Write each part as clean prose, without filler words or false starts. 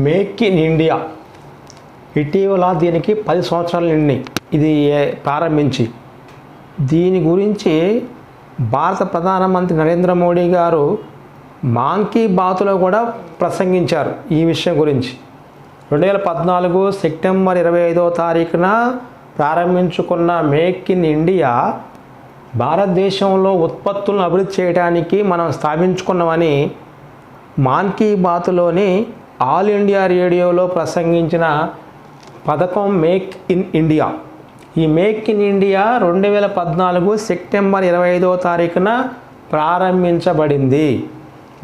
Make in India ఇటీవల దీనికి 10 సంవత్సరాలు నిండినాయి ఇది ప్రారంభించి. దీని గురించి భారత ప్రధానమంత్రి నరేంద్ర మోడీ గారు మన్ కీ బాత్లో కూడా ప్రసంగించారు ఈ విషయం గురించి. 2014 సెప్టెంబర్ 25వ తారీఖున ప్రారంభించుకున్న మేక్ ఇన్ ఇండియా భారతదేశంలో ఉత్పత్తులను అభివృద్ధి చేయడానికి మనం స్థాపించుకున్నామని మన్ కీ బాత్లోని ఆల్ ఇండియా రేడియోలో ప్రసంగించిన పథకం మేక్ ఇన్ ఇండియా. ఈ మేక్ ఇన్ ఇండియా 2014 సెప్టెంబర్ 25వ తారీఖున ప్రారంభించబడింది.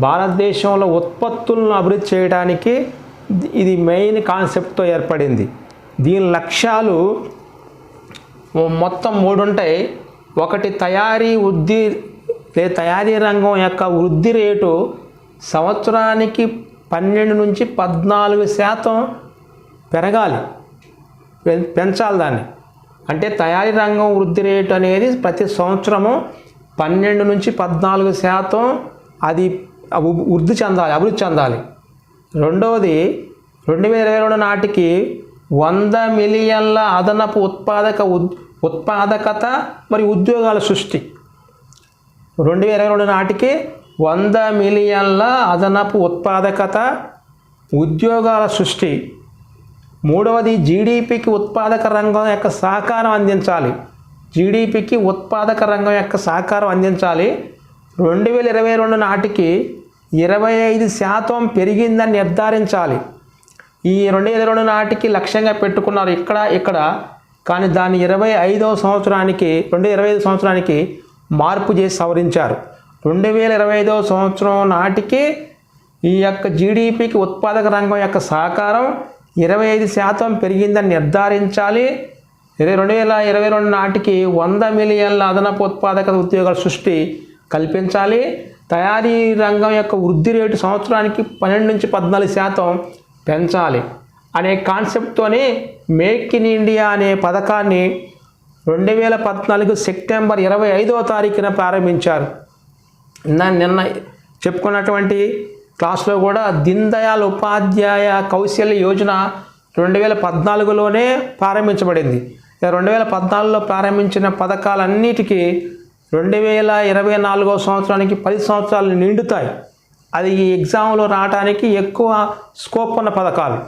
భారతదేశంలో ఉత్పత్తులను అభివృద్ధి చేయడానికి ఇది మెయిన్ కాన్సెప్ట్తో ఏర్పడింది. దీని లక్ష్యాలు మొత్తం 3 ఉంటాయి. ఒకటి, తయారీ రంగం యొక్క వృద్ధి రేటు సంవత్సరానికి 12 నుంచి 14% పెరగాలి, పెంచాలి దాన్ని. అంటే తయారీ రంగం వృద్ధి రేటు అనేది ప్రతి సంవత్సరము 12 నుంచి 14% అది అభివృద్ధి చెందాలి. రెండవది, 2022 నాటికి 100 మిలియన్ల అదనపు ఉత్పాదకత మరియు ఉద్యోగాల సృష్టి. 2022 నాటికి 100 మిలియన్ల అదనపు ఉత్పాదకత, ఉద్యోగాల సృష్టి. మూడవది, జీడిపికి ఉత్పాదక రంగం యొక్క సహకారం అందించాలి. జీడిపికి ఉత్పాదక రంగం యొక్క సహకారం అందించాలి. 2022 నాటికి 25% పెరిగిందని నిర్ధారించాలి. ఈ 2022 నాటికి లక్ష్యంగా పెట్టుకున్నారు ఇక్కడ కానీ దాన్ని 2025 సంవత్సరానికి మార్పు చేసి సవరించారు. 2025 సంవత్సరం నాటికి ఈ యొక్క జీడిపికి ఉత్పాదక రంగం యొక్క సహకారం 25% పెరిగిందని నిర్ధారించాలి. 2022 నాటికి 100 మిలియన్ల అదనపు ఉత్పాదక ఉద్యోగాల సృష్టి కల్పించాలి. తయారీ రంగం యొక్క వృద్ధి రేటు సంవత్సరానికి 12 నుంచి 14% పెంచాలి అనే కాన్సెప్ట్తోనే మేక్ ఇన్ ఇండియా అనే పథకాన్ని 2014 సెప్టెంబర్ 25వ తారీఖున ప్రారంభించారు. నిన్న చెప్పుకున్నటువంటి క్లాస్లో కూడా దీన్ దయాళ్ ఉపాధ్యాయ కౌశల్య యోజన 2014లోనే ప్రారంభించబడింది. 2014లో ప్రారంభించిన పథకాలన్నిటికీ 2024 సంవత్సరానికి 10 సంవత్సరాలు నిండుతాయి. అది ఈ ఎగ్జామ్లో రావడానికి ఎక్కువ స్కోప్ ఉన్న పథకాలు.